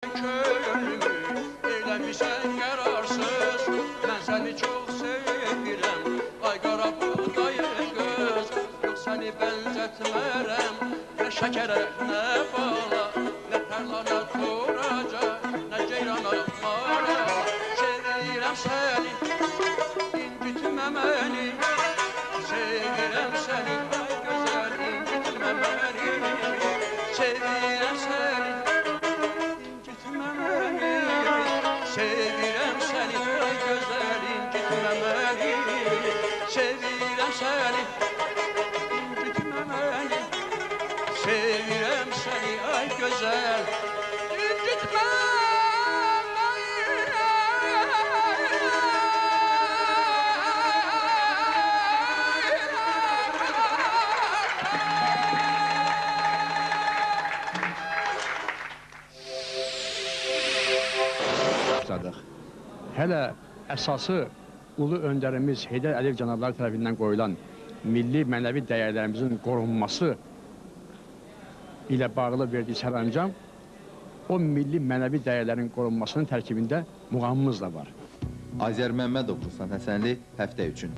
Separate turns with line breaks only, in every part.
Könlümü eylemişsen yararsız. Ben seni çok sevirem, ay qara buğdayı kız. Yok seni benzetmerem, ne şekere ne bala, ne perlana turaca, ne ceyrana mala. Sevirem seni, incitme beni. Sevirem seni, ay güzel incitme beni. Sevirem seni, sevirem seni, ay güzel incitme beni. Sevirem seni, incitme beni. Sevirem seni, ay güzel incitme
başladıq. Hələ əsası ulu öndərimiz Heydər Əliyev cənabları tərəfindən qoyulan milli mənəvi dəyərlərimizin qorunması ilə bağlı verdiyi sərəncam o milli mənəvi dəyərlərin qorunmasının tərkibində muğamımız da var.
Azər Məmmədov Ruslan Həsənli həftə üçün.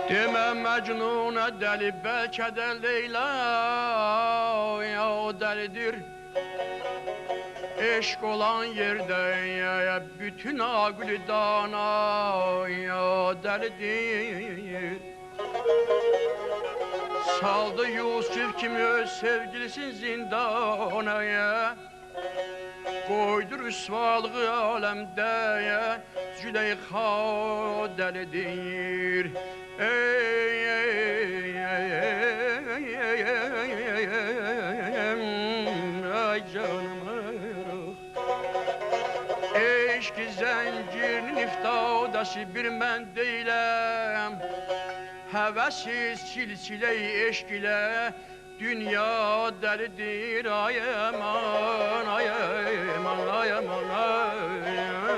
Demə Məcnunə dəli, bəlkə də Leyla ya o dəlidir. Eşq olan yerdə ya bütün ağlı dana ya dəlidir. Saldı Yusuf kimi öz sevgilisin zindana ya. Qoydu rüsvalığı aləmdə ya, Züleyxa dəlidir. Ay canım eşk zəncirinin iftadası bir mən deyiləm. Həvəsiz silsilə-i eşq ilə dünya dəlidir. Ay aman, ay aman, ay aman, ay aman.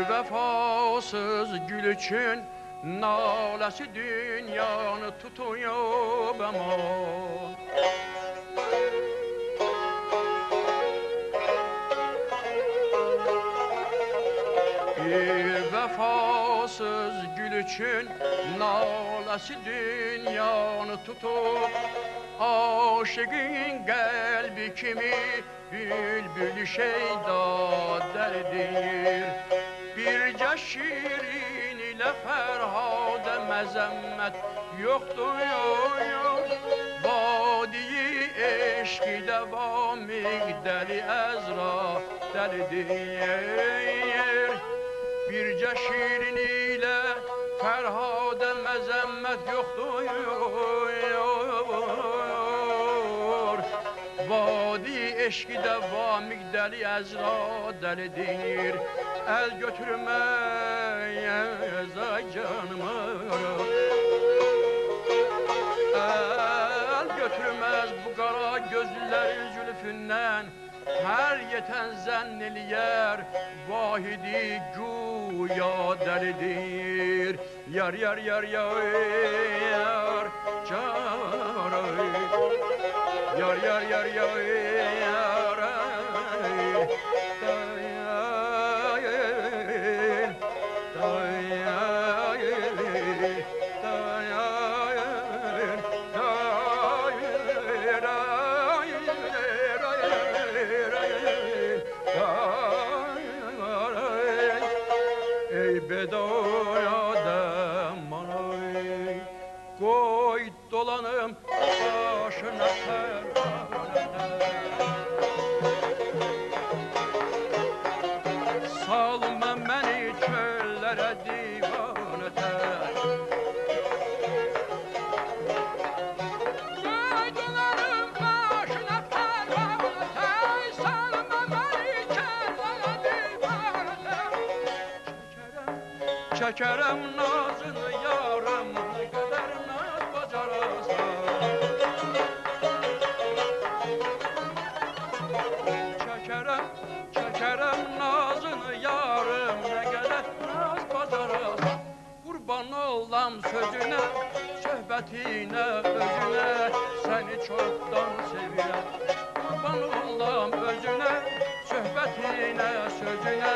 Vəfasız gül üçün naləsi dünyanı tutuyor aman. Bir vəfasız gül üçün naləsi dünyanı tutup aşıqın qəlbi kimi bülbül şeyda dərdir. Bircə şirin ilə Fərhadə məzəmmət yoxdur, yox. Vadiyi eşqi dəvamik dəli əzra dəlidir. Bircə şirin ilə Fərhadə məzəmmət yoxdur, yox. Vadi eşqi dəvamik dəli əzra dəlidir. El götürmez ay canıma, el götürmez bu kara gözlülerin zülfünden. Her yeten zanneliyer vahidi güya delidir. Yar yar yar yar yar caray, yar yar yar yar yar. Bedayadem anay, koy dolanım başına pervane. dillere divanetər. Göycülərin başına pərvanətər, salma məni kərlərə divanetər. Çəkərəm nazını yarım, nə qədər naz bacarasan. Çəkərəm nazını yarım, nə qədər naz bacarasan. Qurban olam sözünə, söhbətinə, özünə, səni çoxdan sevirəm. Qurban olam özünə, söhbətinə, sözünə,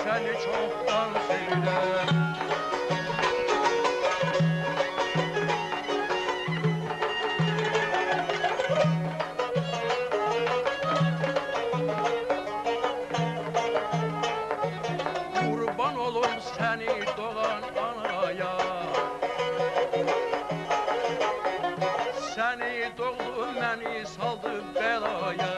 səni çoxdan sevirəm. Qurban olum səni doğan anaya, səni doğdu məni saldı belaya.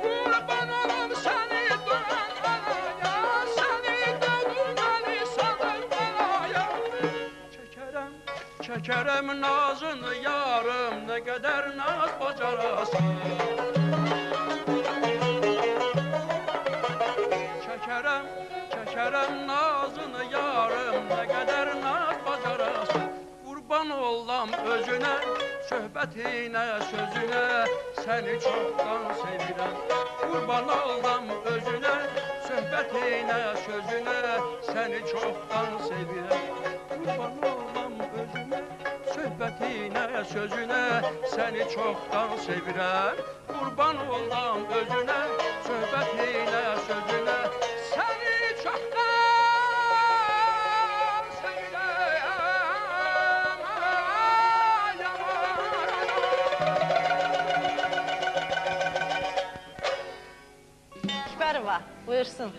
Qurban olum səni doğan anaya, səni doğdu məni saldı belaya. Çəkərəm nazını yarım, nə qədər naz bacarasan. Çəkərəm nazını yarım, nə qədər naz bacarasan. Qurban olam özünə, söhbətinə, sözünə, səni çoxdan sevirəm. Qurban olam özünə, söhbətinə, sözünə, səni çoxdan sevirəm. Qurban olam özünə, söhbətinə, sözünə, səni çoxdan sevirəm. Qurban olam özünə, söhbətinə, sözünə, səni çoxdan sevirəm.
Kibarova, buyursun.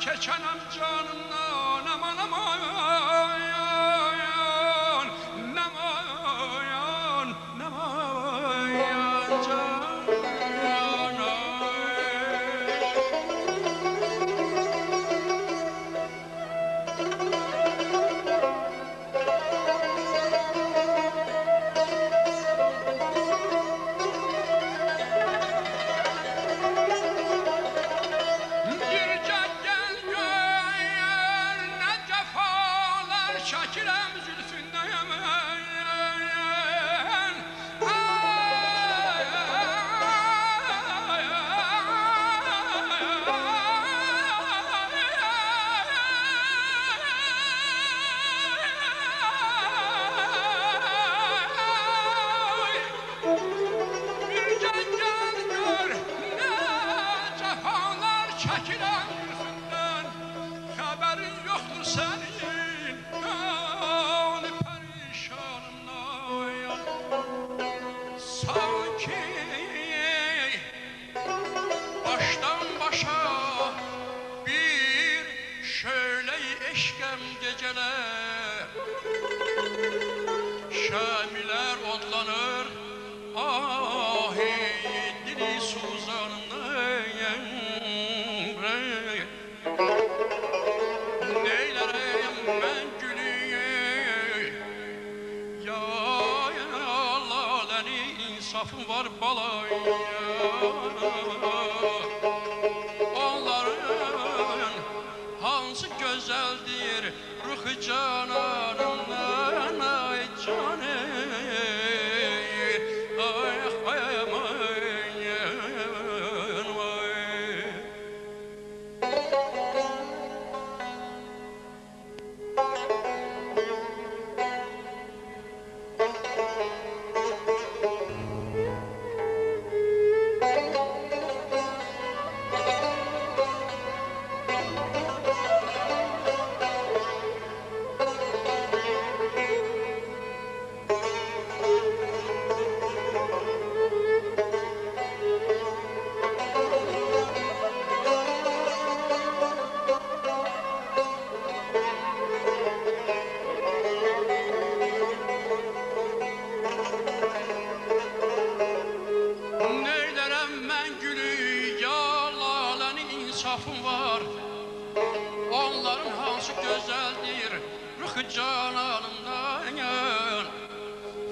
Keçənəm canımdan, aman aman, nemayan, nemayan canan. Şakirəm zülfündən bir gel gör nə cəfalar çəkirəm zülfündən. Xəbərin yoxdur sənin sanki baştan başa bir şöyle eşkem geceler, şamiler odlanır, ahi dili suzanın insafın var balay. Onların hansı gözəldir ruhu cananından ay canı. Ay ay aman vay. Neylərəm mən gülü, ya lalənin insafın var. Onların hansı gözəldir ruhu cananından.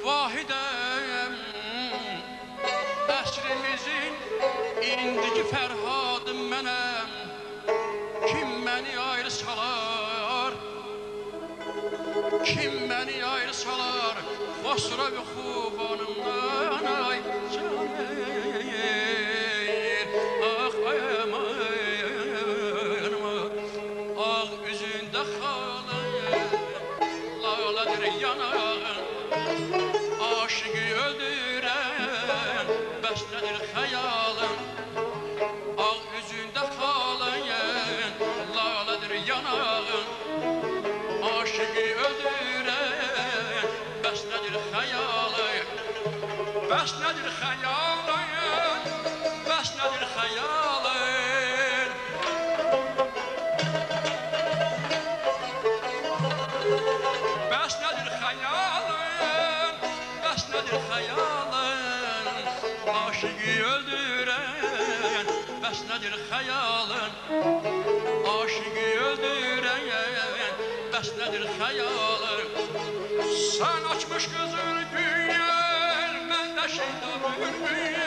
Vahidəm əsrimizin indiki Fərhadım mənəm. Kim məni ayrı salar? Kim məni ayrı salar? Vasra ve xubanımdan ay canım. Ah ay aman ah üzündə xalın laladır yanağın. Aşıqı öldürən bəs nədir xəyalın. Ah üzündə xalın laladır yanağın. Aşıqı öldürən bəs nədir xəyalın. Bəs nədir xəyalın. Bəs nədir xəyalın. Bəs nədir xəyalın. Bəs nədir xəyalın. Aşıqı öldürən bəs nədir xəyalın. Aşıqı öldürən bəs nədir xəyalın. Sən açmış qızıl gül, mən də şeyda bülbül.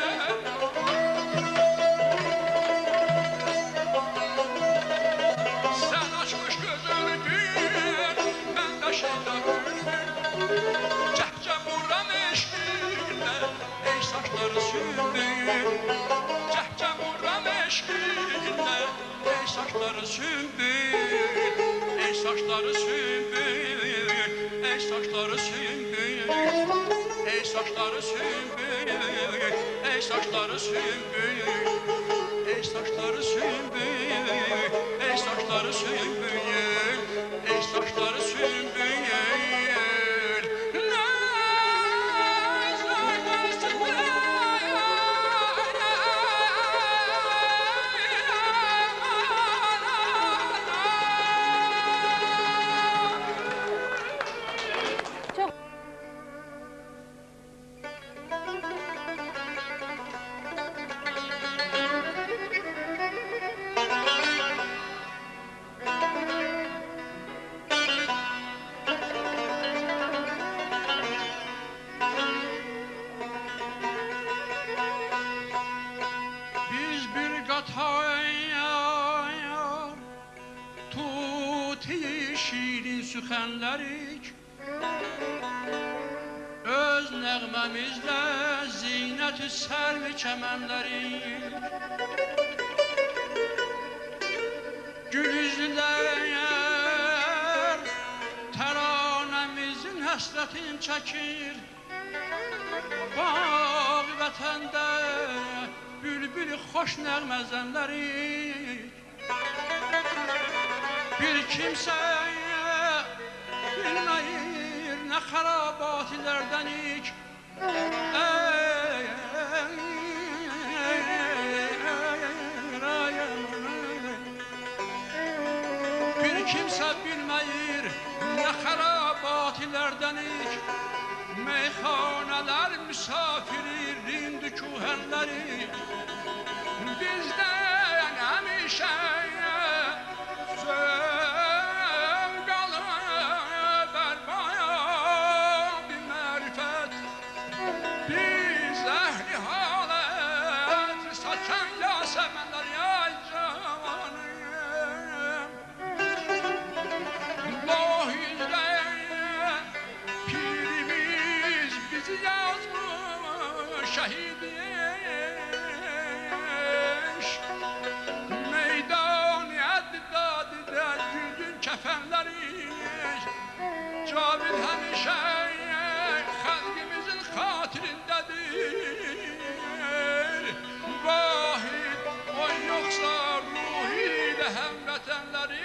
Sən açmış qızıl gül, mən də şeyda bülbül. Cəhcəm vuram eşqinlə, ey saçları sümbül. Cəhcəm vuram eşqinlə, ey saçları sümbül. Ey saçları sümbül, ey saçları sümbül. Ey saçları sümbül, ey saçları sümbül. Ey saçları sümbül, ey saçları sümbül. Ey saçları sümbül. Biz bir qataya tuti şirin süxənlərik. Öz nəğməmizlə zinət-i sərvi çəmənlərik. Gül üzlülər təranəmizin həsrətin çəkir. Bağ vətəndə bülbül xoş nəğməzənlərik. Bir kimsə bilməyir nə xərabatilərdənik. Bir kimsə bilməyir nə xərabatilərdənik. Meyxanələr misafiri rindi kuhənləri. Bizdən həmişə zövq alır bərpaya bir mərifət. Bizə şehidiymiş. Meydan eddadide güldün kefenleri. Cavid həmişə xalqimizin xatirindedir. Vahid o yoksa ruhiyle həmvətənləri.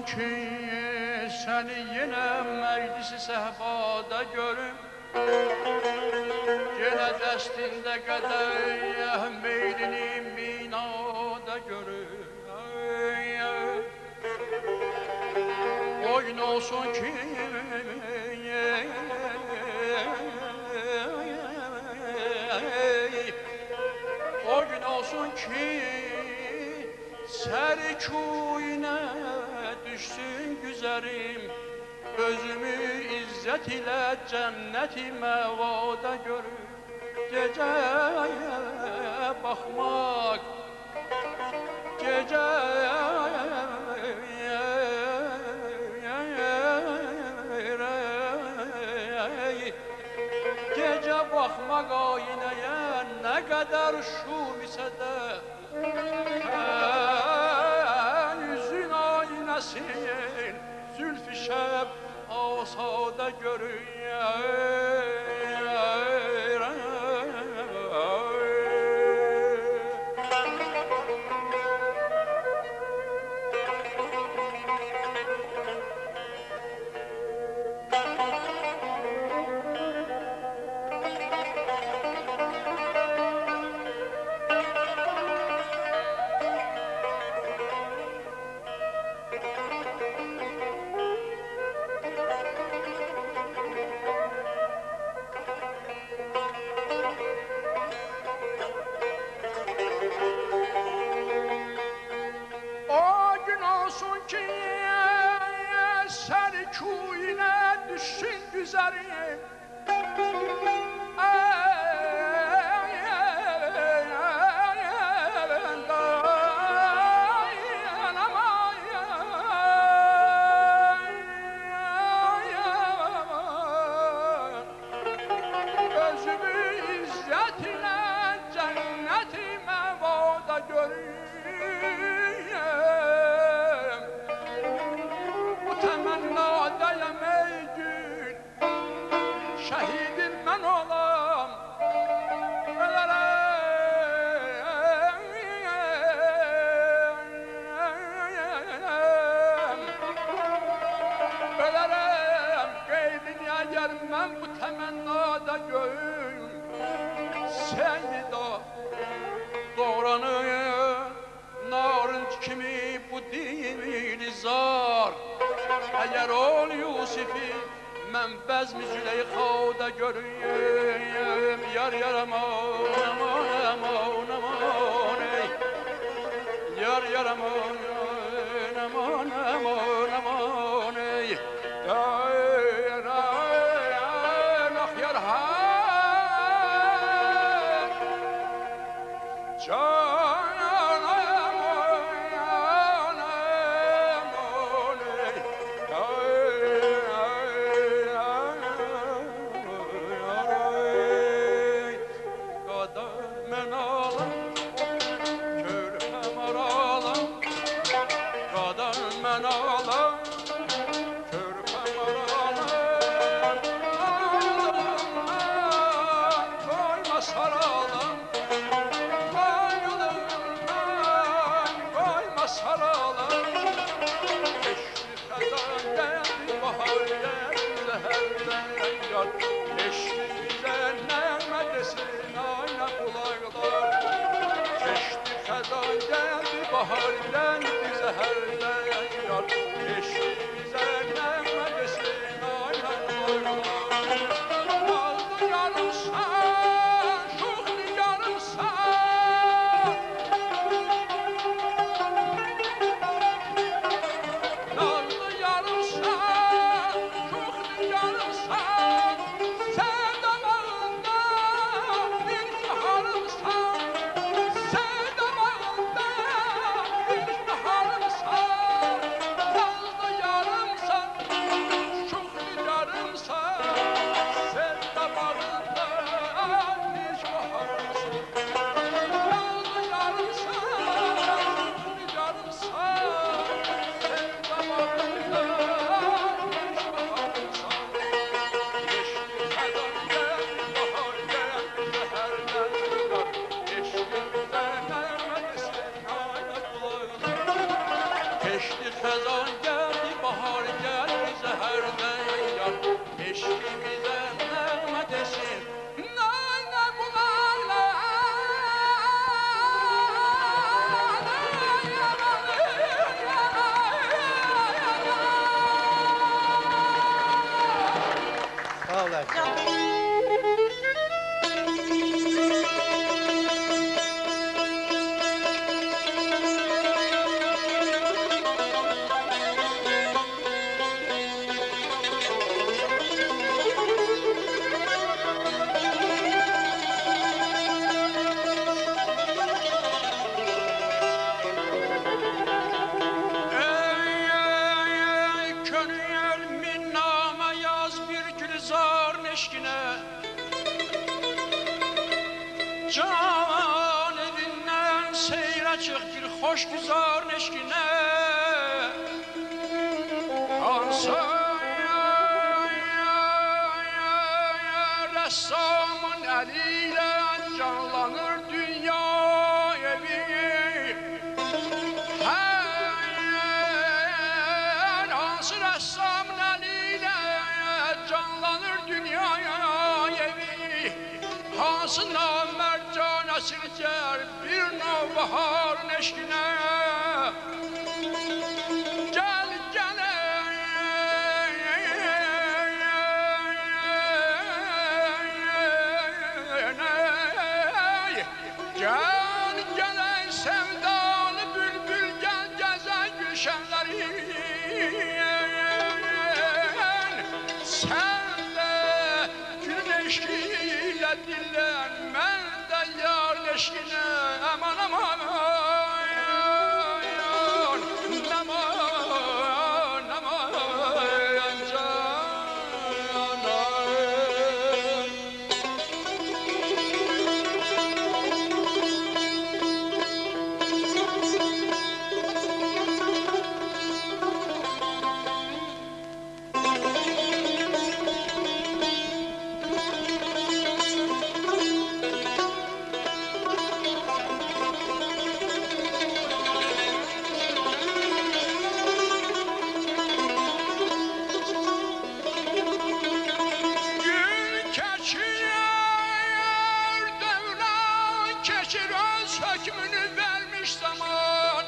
ki səni yenə məclisi səhbada görüm. Yenə dəstində qədəy meylini minada görüm. Oyun olsun ki o gün olsun ki sərkuyuna düşsün güzərim, özümü izzət ilə cənnəti məvada görür. Gecəyə baxmaq, gecəyə gecə baxmaq aynəyə nə qədər şum isə də yüzün aynəsin zülf-i şəb asada görür. Sərkuyuna düşsün güzərim, özümü izzət ilə cənnəti məvada görüm. Təmənnadəyəm ey gün, şəhidin mən olam, ölərəm qeydini əgər mən bu təmənnada görüm. Seyida doğranır narınc kimi bu dili zar, əgər ol Yusifi mən bəzmi Züleyxada görüyüm. Yar yar aman aman aman aman ey, yar yar aman aman aman aman ey, yar ah yar ha bahardan bize herden yar, eşki bize neme desin aynen koylar. Aldı yarımsan, şuhli yarımsan, aldı yarımsan, şuhli yarımsan, sevdamağında bir baharımsan, sevdamağında bir baharımsan. gönül minname yaz bir gülzar neşkine. Can evinden seyre çık bir hoş güzar neşkine. Hansa ressamın eliyle canlanır dünya evi. Her hansı ressamın eliyle canlanır dünya evi. Hansı namert can esirger bir navbahar neşkine. Gel gele gel gele sevdalı bülbül gel gezen gülşenleri. Sen de gül eşkiyle dillen ben de yar eşkine. Aman aman aman aman Gün keçir devran keçir öz hükmünü vermiş zaman.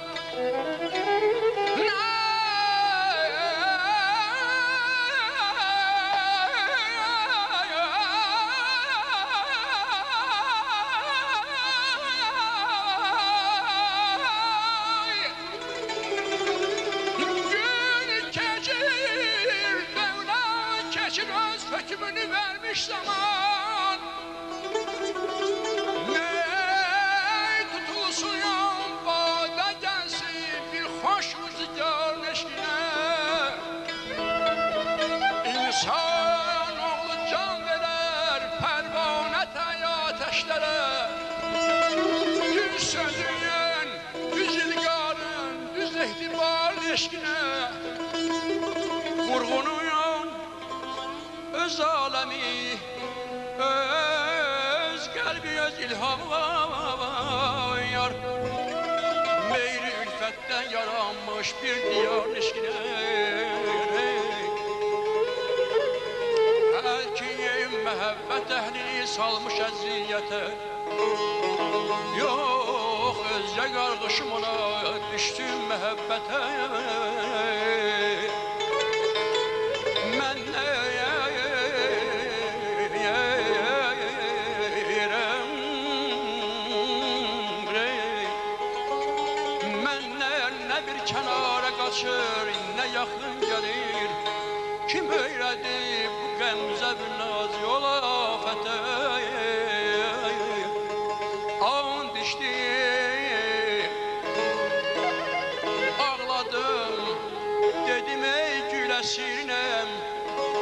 Gün keçir devran keçir öz hükmünü vermiş zaman. Ney tutulsun yan bağda gelsin bir hoş rüzgar neşkine. İnsan oğlu can verer pervane taya ateşlere. Düz sözüyen, düz ilgarın, düz ihtibar neşkine. Vurgunuyun öz alemi, öz kalbi öz ilhamı var. Meyri ülfetten yaranmış bir diyar neşkine. Elki mehabbet ehlini salmış eziyete. Yok özce kardeşim ona düştüm mehabbete. Men ne bir kenara kaçır ne yakın gelir. Kim öyredi bu gemze bir naz yol afete. Ağın dişti ağladım dedim ey güle sinem.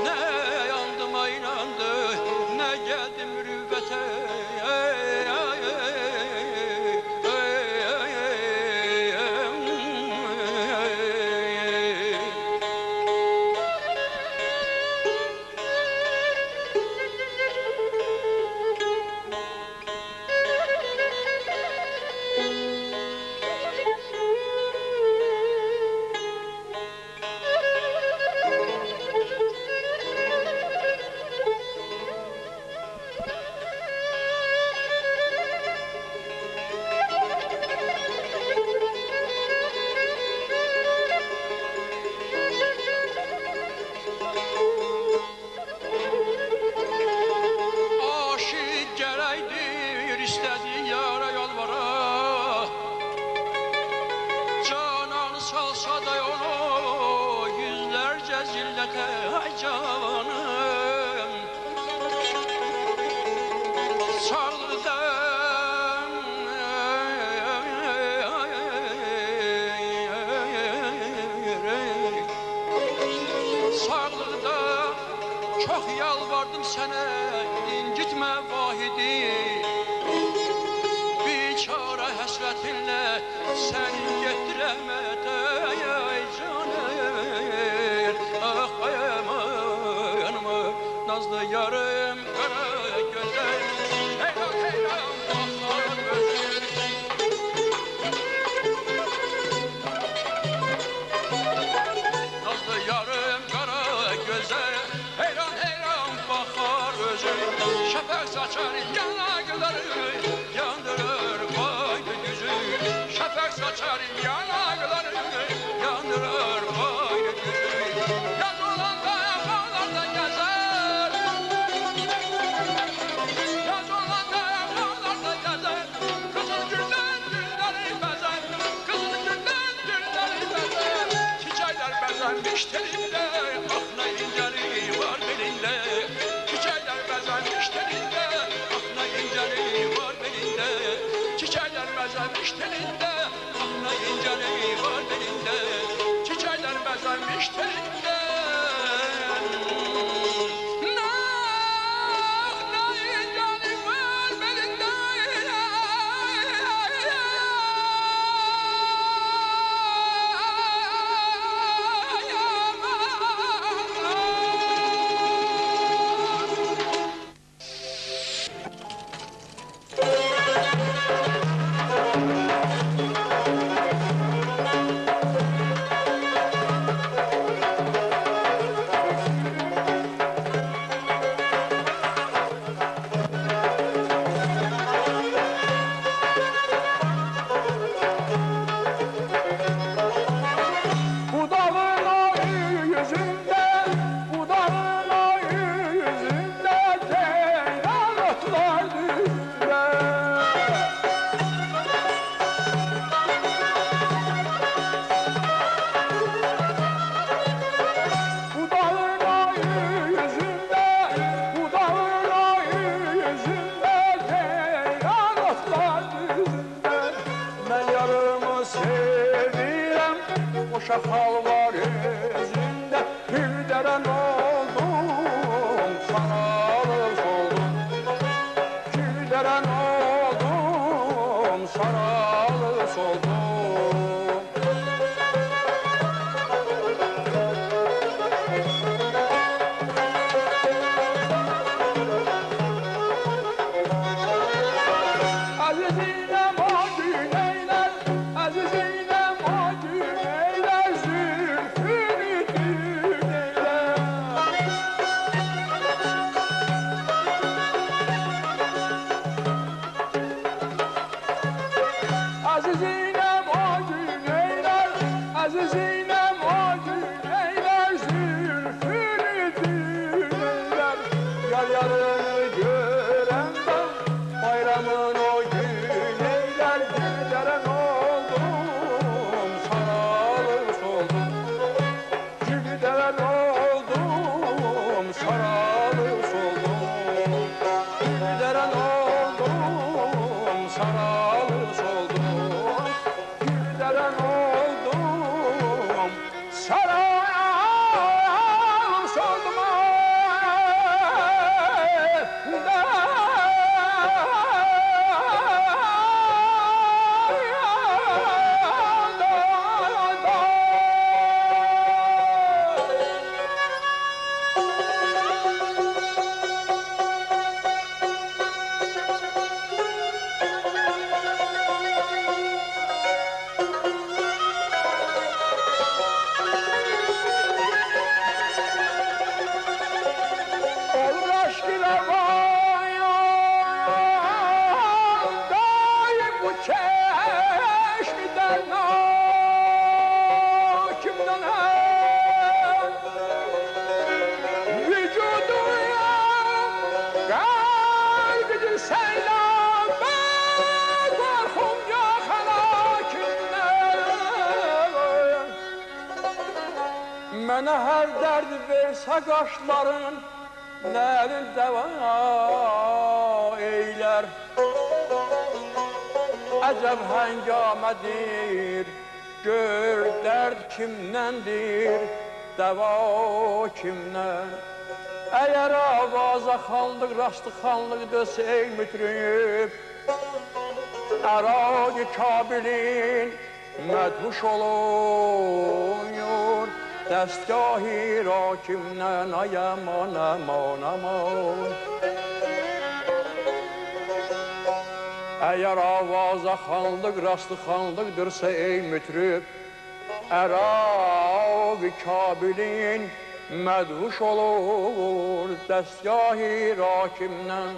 Ne yandım aynandı ne geldim mürüvvete. ay canım sarıldım Çok yalvardım sana, incitme vahidi. Biçare həsrətinlə səni getirəmədə ey canır. Ah ayamanma nazlı yarım qara gözəl. Heyran heyran baxar gözüm. Nazlı yarım qara gözəl. Heyran heyran baxar özüm. Şəfəq saçar yanaqları yandırır baydı yüzü. Şəfəq saçar yanaqları yandırır baydı yüzü. Yaz olanda bağlarda gəzər. Yaz olanda bağlarda gəzər. Qızıl güllər gülləri bəzər. Qızıl güllər gülləri bəzər. Çiçəklər bəzənmiş telində. Ah nə incəli var belində. Çiçəklər bəzənmiş telində. Ah nə incəli var belində. Çiçəklər bəzənmiş telində. Ah nə incəli var belində. Çiçəklər bəzənmiş telində. Ah nə incəli var belində.
Bu dağın ay yüzünde, bu dağın ay yüzünde ceylan otlar düzde. Bu dağın ay yüzünde, bu dağın ay yüzünde ceylan otlar düzde. Ben yarımı sevirem, o şakal var yüzünde. Gülderen oldum, sararız oldum. Gülderen oldum, sararız oldum. Azizinem o güneyler, azizinem o güneyler, zülfünü güneyler. Azizinem o güneyler, azizinem o güneyler, zülfünü güneyler. Yar yarını gören ben, bayramın o güneyler, gülderen oldum, sararız oldum. Gülderen oldum, sararız oldum. Gülderen oldum, sararız oldum. Gülderen oldum, sararız oldum. Olur aşkına vayan, daim bu çeşmiden nakimden vücudu kalbini seylan, ben korkum yok halakinden. Mənə hər dərdi versə qaşların, nərin dəva eylər. Əcəb həngamədir, gör dərd kimdəndir, dəva kimdən.
Eğer avaza xanlıq, rastlıq xanlıq dösə ey mütrüb, Əraq-ı Kabilin mədhuş oluyor, dəstgah-ı rakimdən ay aman, aman, aman. Eğer avaza xanlıq, rastlıq xanlıqdırsa ey mütrüb, Əraq-ı Kabilin mədhuş olur, dəstgah-ı rakimdən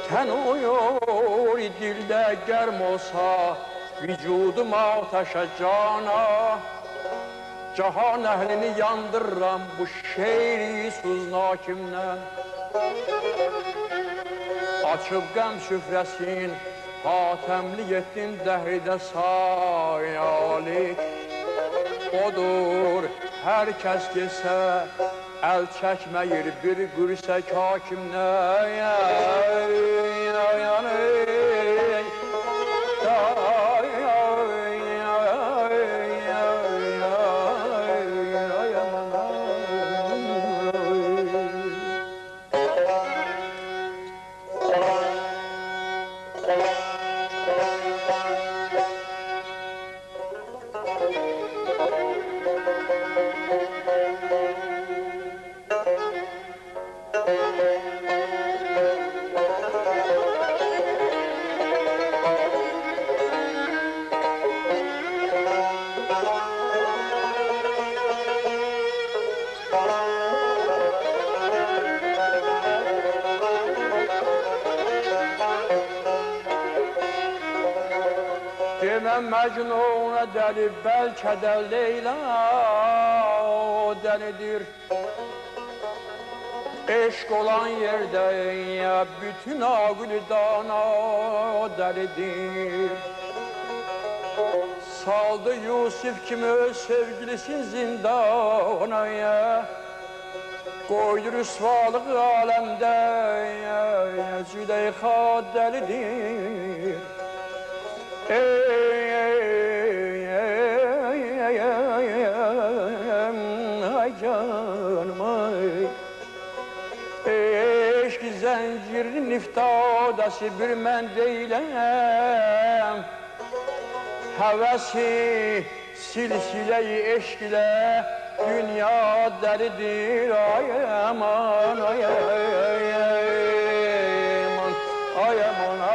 tən uyur, dildə gərm olsa, vücudum ateşe cana, cahan əhlini yandırıram bu şeiri suznakimdən. Açıb qəm süfrəsin, hatəmli etdin dəhridə sayalik. Odur, hər kəs gelsə, əl çəkməyir bir qürsək hakimdən. Demem Mecnun'a deli, belki de Leyla o delidir. Eşk olan yerde ya bütün ağlı dana o delidir. Saldı Yusuf kimi öz sevgilisin zindana ya, koydu rüsvalık alemde ya, Züleyha delidir. Ay canım ay, eşk zincirin iftadası bir mən deyiləm, həvəsi silsilə-i eşk ilə dünya dəlidir. Ay aman, ay aman, ay aman, ay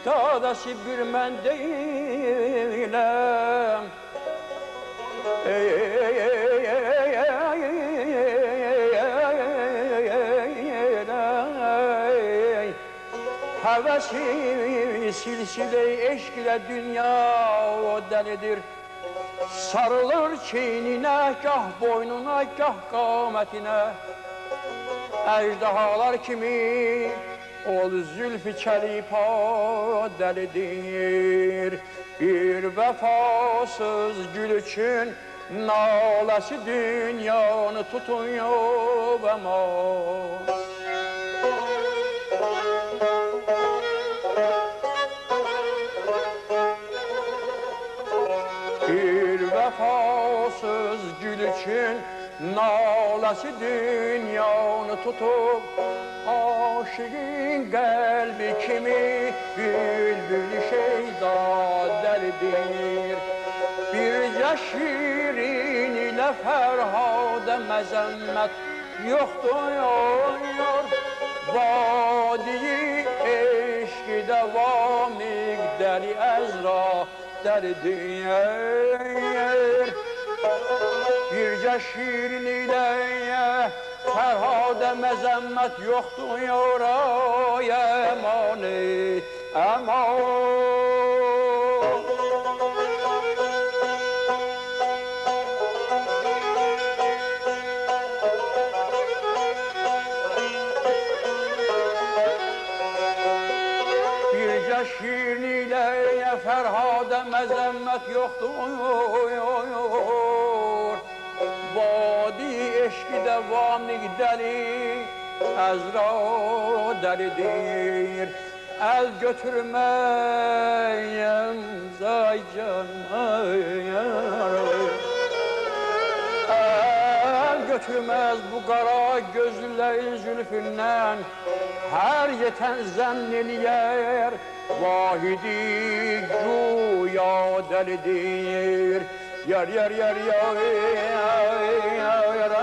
iftadası bir mən deyiləm, həvəsi silsilə-i eşk ilə dünya o dəlidir. Sarılır çiynine, gah boynuna, gah qamətinə, əcdahalar kimi ol zülfü çəlipa dəlidir. Bir vəfasız gül üçün naləsi dünyanı tutuyor əman. Bir vəfasız gül üçün naləsi dünyanı tutub, aşığın qəlbi kimi bülbül şeyda dəlidir. Bircə şirin ilə fərhadə məzəmmət yoxdur, vadi-i eşq-də vamıq dəli əzra dəlidir. Bircə şirin ilə
Fərhadə məzəmmət yoxdur yoraya emanet, Bircə şirin ilə Fərhadə məzəmmət yoxdur. Vadi eşki də vamik dəli, əzra dəlidir. Əl götürməyəm zay canmayarım. Əl götürməz bu qara gözləri zülfündən, hər yetən zənn eləyər, vahidi güya dəlidir. Yar yar yar yar yar yar yar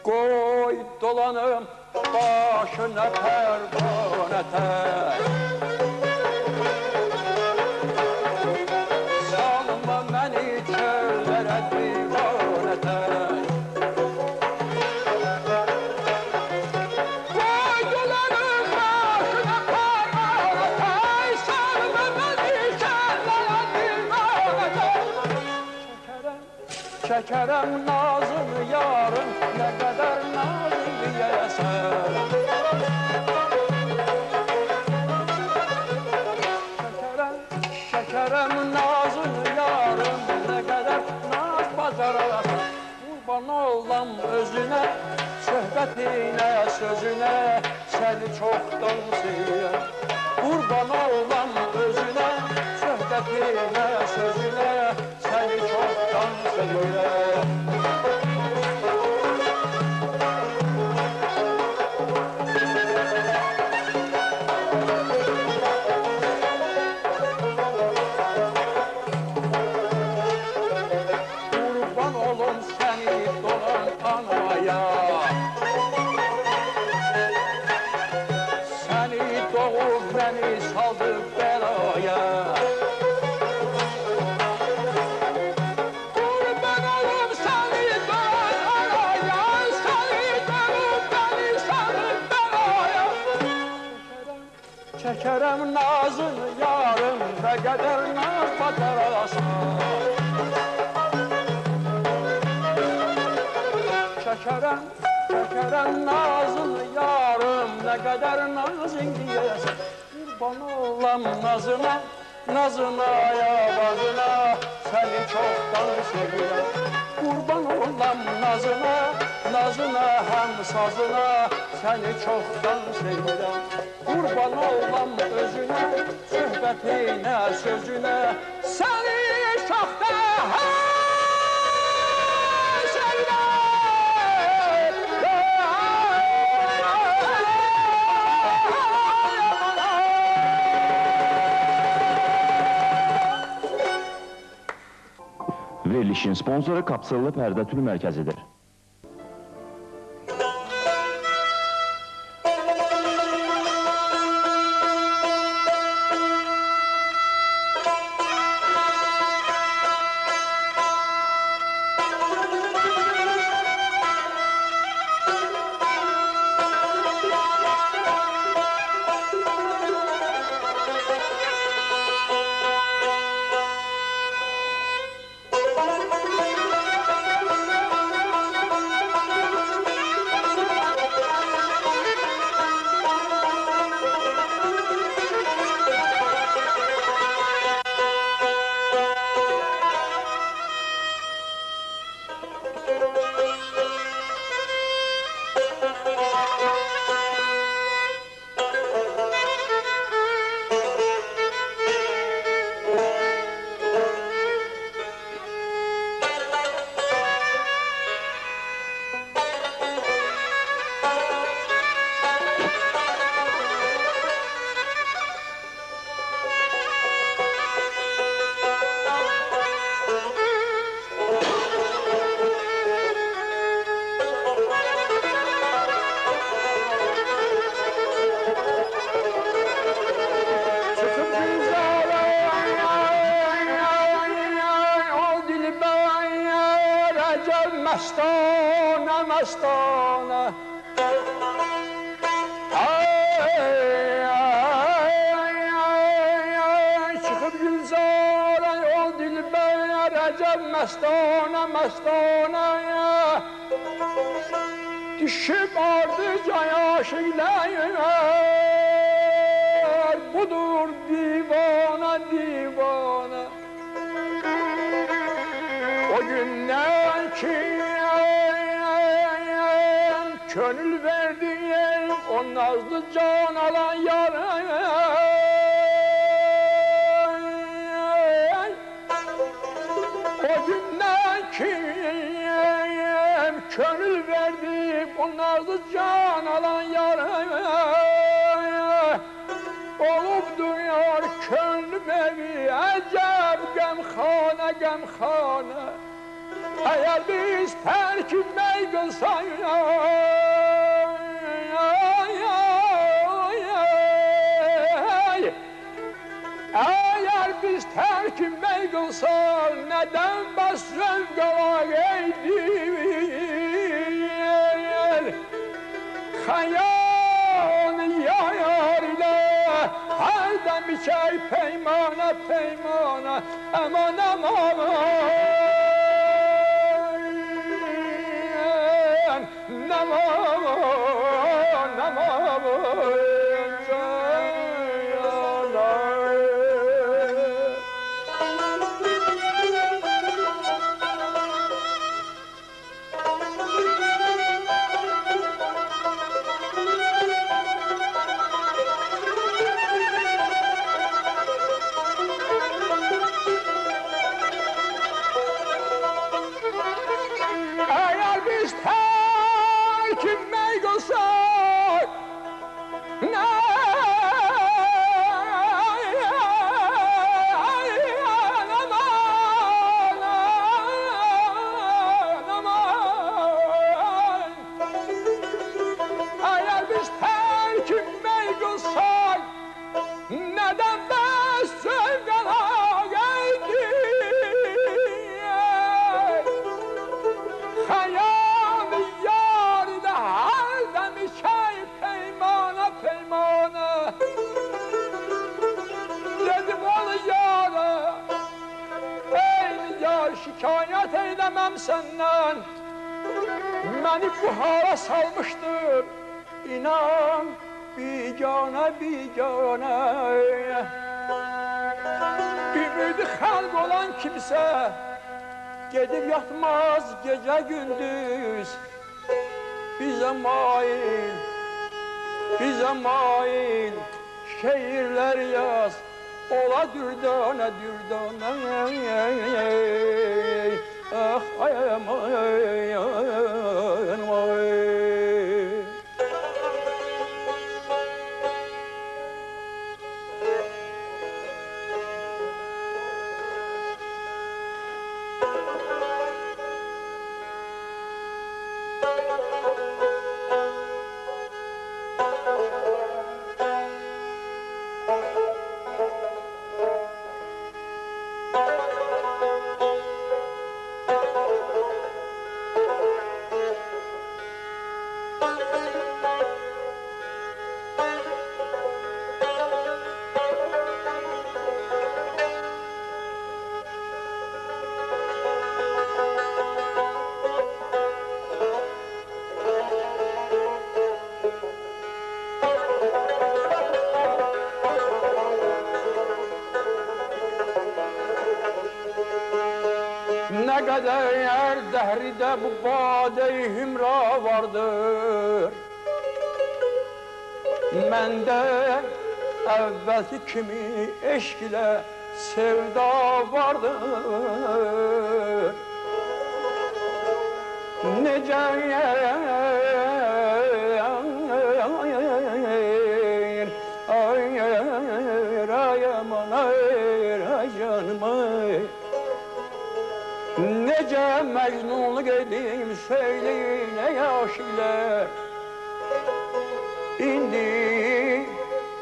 Koy dolanım başına pervanete, salma beni çöllere divanete. Koy dolanım başına pervanete, salma beni çöllere divanete. Çekerem nazını yarın, ne kadar nazın diyesen. Çekerem nazını yarın, ne kadar naz bacarasın. Kurban olam özüne, söhbetine, sözüne, seni çoktan seviyorum. Kurban olam özüne, söhbetine, sözüne, seni çoktan seviyorum. Kurban olum seni dolan anaya, seni doğup beni saldı belaya. Kurban olum seni dolan anaya, seni doğup beni saldı belaya. Çekerem nazını yarım, ne kadar naz bacarasın. Çekerem nazını yarım, ne kadar nazın diyesin. Kurban olam nazına, nazına yabazına, seni çoktan seviyorum. Kurban olam nazına, nazına hem sazına, seni çoktan seviyorum. Kurban olam özüne, söhbetine, sözüne, seni çoktan
Verilişin sponsoru Kapsıllı Pərdə Tül Mərkəzidir.
mestana. Çıkıp Gülzar'a yol dilber Recep mestana mestana. Düşüp ardıca aşıklar, budur divana divana. O günden ki gönül verdiğim o nazlı can alan yara. O günden ki gönül verdim o nazlı can alan yara. Olup duruyor gönlüm evi acep gemhane gemhane. Eğer biz terkime kılsak eğer biz terkime kılsak neden basrım kavak eydir? Hayal yar ile her dem bir şey peymana peymana aman aman. Eğer biz terkime kılsak eğer biz terkime kılsak neden biz sevgala hayal yar ile her dem şey peymana peymana. Dedim ol yara ey yar şikayet eylemem senden. Beni bu hala salmıştır inan bigane bigane. Ümidi halk olan kimse gidip yatmaz gece gündüz. Bize mail şiirler yaz. Ola dürdane dürdane. Ah ayam ayam ay. Ne kadar dehride bu bade-i hümra vardır. Mende evvelki kimi eşk ile sevda vardır. Nece nece mecnunluk edeyim söyleyin ey aşıklar. İndi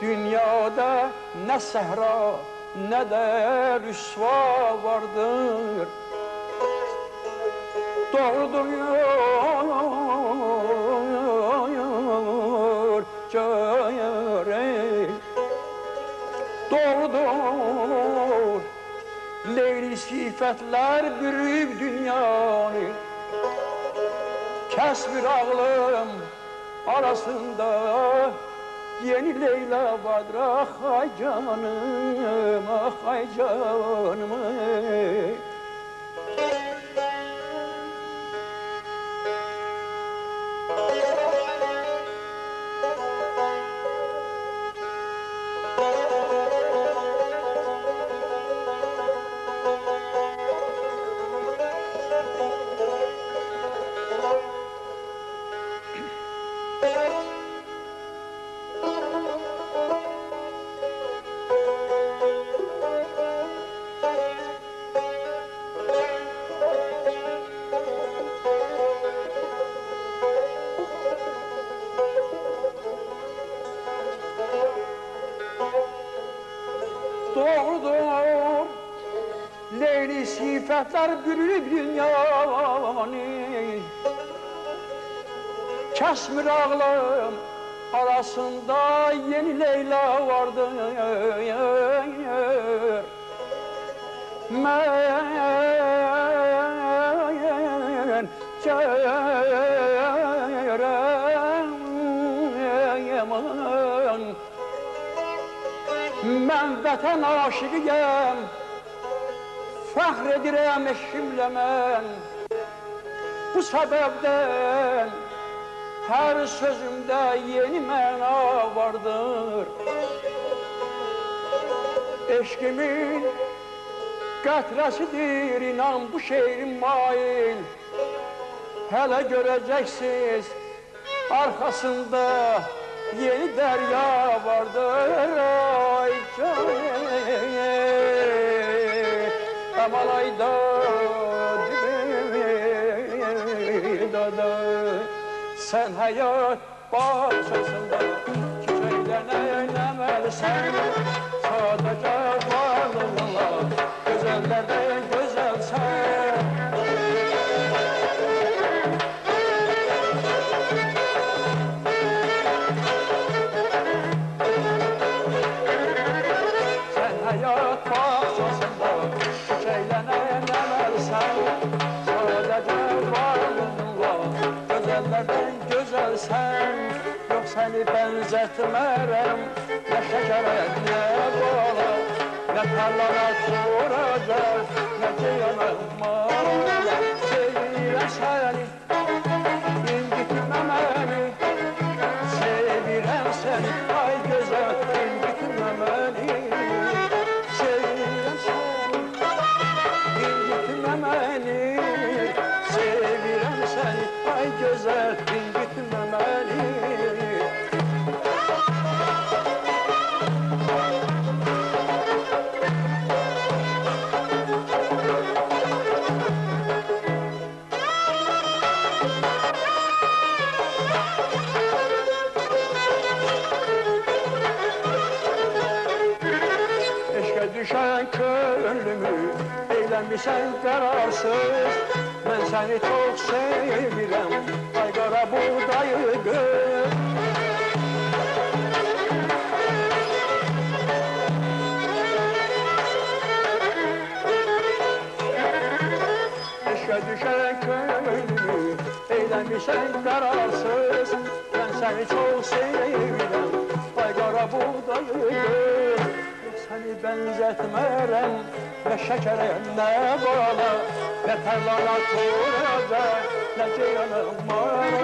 dünyada ne sehra ne de rüsva vardır. Doğrudur gör doğrudur. Leyli sifetler bürüp dünyanı, kesbir ağlım arasında yeni Leyla vardır. Ah ay canım, ah ay canım. Doğrudur, leyli sifetler bürüp dünyanı, kesmir ağlım arasında yeni Leyla vardır. Men çeyrem, mən vətən aşıqıyam, fəxr edirəm eşimlə mən. Bu səbəbdən hər sözümdə yeni məna vardır. Eşqimin qətrəsidir, inan bu şeirin mail. Hələ görəcəksiniz arxasında yeni derya vardır. Ay canım, amalayda da sen hayat bahçesinde çiçeklerine eylemelisin. Sadece varlığınla güzellerden güzelsen. Sen yok seni benzetmerem, ne şekere ne bala, ne tarlana kuracak, ne ceyana mala. Sevirem seni, incitme beni, sevirem seni, ay güzel, incitme beni. Sevirem seni, incitme beni, sevirem seni, ay güzel, incitme beni. Eşke düşen könlümü eylemişsen kararsız. Ben seni çok sevirem, ay kara buğdayı gör. Eşke düşen könlümü eylemişsen kararsız. Ben seni çok sevirem, ay kara buğdayı gör. Seni benzetmerem, ne şekere ne bala, ne tarlana kuracak, ne ceyana mala.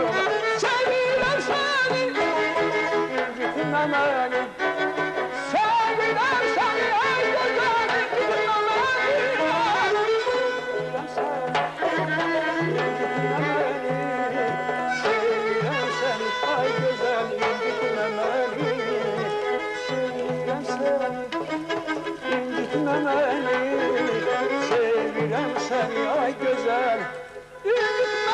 Sevirem seni, incitme beni. Sevirem seni, ay güzel, incitme beni. Sevirem seni, incitme beni. Sevirem seni, ay güzel, incitme beni. Sevirem seni, incitme beni, sevirem seni ay güzel, incitme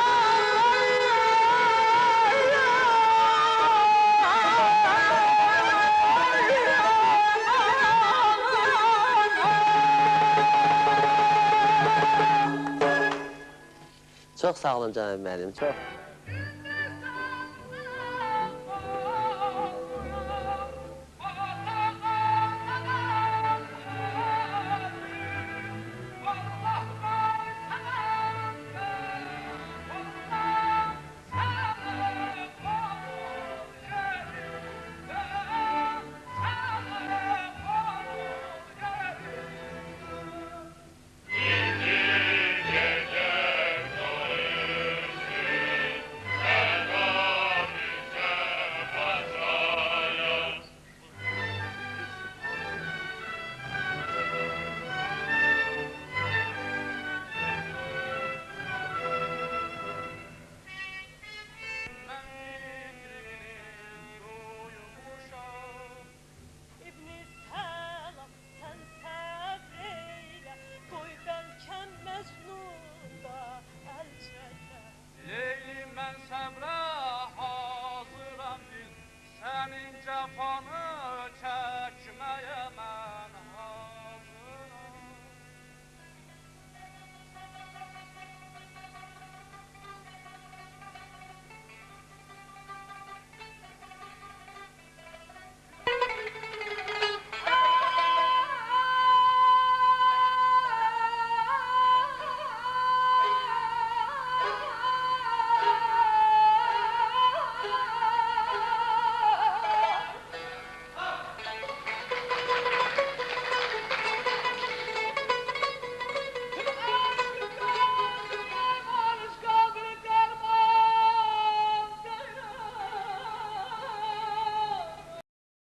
Çox sağ olun canım mənim, çox.
vəfanı